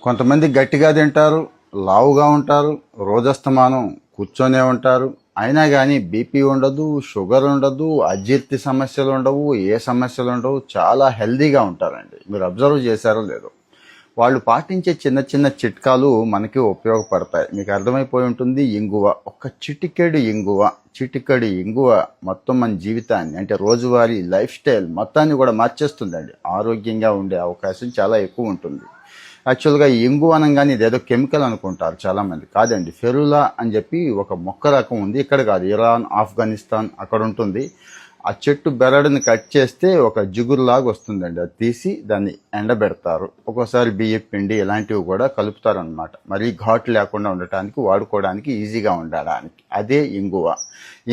కొంతమంది గట్టిగా తింటారు, లావుగా ఉంటారు, రోజస్తమానం కూర్చొనే ఉంటారు. అయినా కానీ బీపీ ఉండదు, షుగర్ ఉండదు, అజీర్తి సమస్యలు ఉండవు, ఏ సమస్యలు ఉండవు. చాలా హెల్దీగా ఉంటారండి. మీరు అబ్జర్వ్ చేశారో లేదో. వాళ్ళు పాటించే చిన్న చిన్న చిట్కాలు మనకి ఉపయోగపడతాయి. మీకు అర్థమైపోయి ఉంటుంది. ఇంగువ, ఒక చిటికెడు ఇంగువ మొత్తం మన జీవితాన్ని, అంటే రోజువారీ లైఫ్ స్టైల్ మొత్తాన్ని కూడా మార్చేస్తుందండి. ఆరోగ్యంగా ఉండే అవకాశం చాలా ఎక్కువ ఉంటుంది. యాక్చువల్గా ఇంగువ అనగానే ఇదేదో కెమికల్ అనుకుంటారు చాలామంది. కాదండి, ఫెరులా అని చెప్పి ఒక మొక్క రకం ఉంది. ఇక్కడ కాదు, ఇరాన్, ఆఫ్ఘనిస్తాన్ అక్కడ ఉంటుంది. ఆ చెట్టు బెరడుని కట్ చేస్తే ఒక జిగురులాగా వస్తుందండి. అది తీసి దాన్ని ఎండబెడతారు. ఒక్కోసారి బియ్యం పిండి ఇలాంటివి కూడా కలుపుతారనమాట. మరీ ఘాటు లేకుండా ఉండటానికి, వాడుకోవడానికి ఈజీగా ఉండడానికి. అదే ఇంగువ.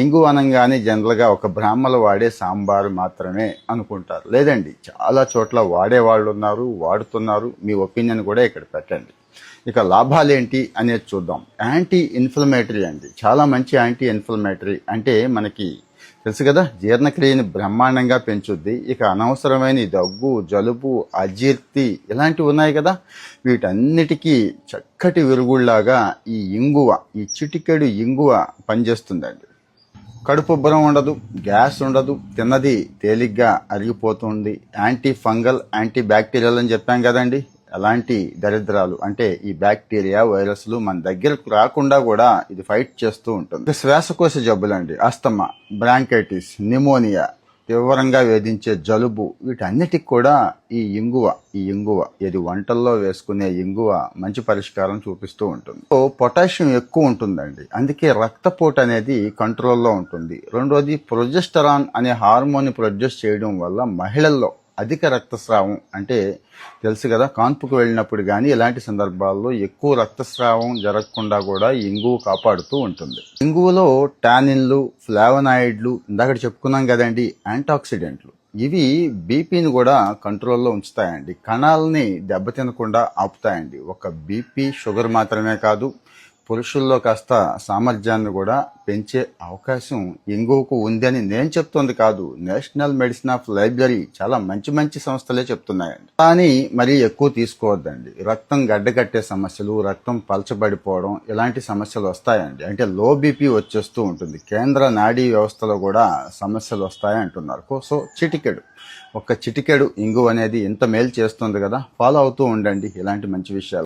ఇంగువ అనగానే జనరల్గా ఒక బ్రాహ్మలు వాడే సాంబారు మాత్రమే అనుకుంటారు. లేదండి, చాలా చోట్ల వాడేవాళ్ళు ఉన్నారు, వాడుతున్నారు. మీ ఒపీనియన్ కూడా ఇక్కడ పెట్టండి. ఇక లాభాలు ఏంటి అనేది చూద్దాం. యాంటీ ఇన్ఫ్లమేటరీ అండి, చాలా మంచి యాంటీ ఇన్ఫ్లమేటరీ. అంటే మనకి తెలుసు కదా, జీర్ణక్రియని బ్రహ్మాండంగా పెంచుద్ది. ఇక అనవసరమైన దగ్గు, జలుబు, అజీర్తి ఇలాంటివి ఉన్నాయి కదా, వీటన్నిటికీ చక్కటి విరుగుళ్లాగా ఈ చిటికెడు ఇంగువ పనిచేస్తుందండి. కడుపుబ్బరం ఉండదు, గ్యాస్ ఉండదు, తిన్నది తేలిగ్గా అరిగిపోతుంది. యాంటీ ఫంగల్, యాంటీ బ్యాక్టీరియల్ అని చెప్పాం కదండి. ఎలాంటి దరిద్రాలు అంటే ఈ బ్యాక్టీరియా, వైరస్లు మన దగ్గరకు రాకుండా కూడా ఇది ఫైట్ చేస్తూ ఉంటుంది. శ్వాసకోశ జబ్బులండి, ఆస్తమా, బ్రాంకైటిస్, నిమోనియా, తీవ్రంగా వేధించే జలుబు, వీటన్నిటికి కూడా ఈ ఇంగువ ఇది వంటల్లో వేసుకునే ఇంగువ మంచి పరిష్కారం చూపిస్తూ ఉంటుంది. పొటాషియం ఎక్కువ ఉంటుందండి, అందుకే రక్తపోటు అనేది కంట్రోల్లో ఉంటుంది. రెండోది, ప్రొజెస్టరాన్ అనే హార్మోన్ ప్రొడ్యూస్ చేయడం వల్ల మహిళల్లో అధిక రక్తస్రావం, అంటే తెలుసు కదా, కాన్పుకు వెళ్ళినప్పుడు కానీ ఇలాంటి సందర్భాల్లో ఎక్కువ రక్తస్రావం జరగకుండా కూడా ఇంగువ కాపాడుతూ ఉంటుంది. ఇంగువలో టానిన్లు, ఫ్లావనాయిడ్లు, ఇందాక చెప్పుకున్నాం కదండి, యాంటాక్సిడెంట్లు, ఇవి బీపీని కూడా కంట్రోల్లో ఉంచుతాయండి. కణాలని దెబ్బతినకుండా ఆపుతాయండి. ఒక బీపీ, షుగర్ మాత్రమే కాదు, పురుషుల్లో కాస్త సామర్థ్యాన్ని కూడా పెంచే అవకాశం ఇంగువకు ఉందని నేను చెప్తోంది కాదు, నేషనల్ మెడిసిన్ ఆఫ్ లైబ్రరీ చాలా మంచి సంస్థలే చెప్తున్నాయండి. కానీ మరీ ఎక్కువ తీసుకోవద్దండి. రక్తం గడ్డకట్టే సమస్యలు, రక్తం పలచబడిపోవడం ఇలాంటి సమస్యలు వస్తాయండి. అంటే లో బీపీ వచ్చేస్తూ ఉంటుంది. కేంద్ర నాడీ వ్యవస్థలో కూడా సమస్యలు వస్తాయంటున్నారు. సో ఒక చిటికెడు ఇంగువ అనేది ఇంత మేలు చేస్తుంది కదా, ఫాలో అవుతూ ఉండండి ఇలాంటి మంచి విషయాలు.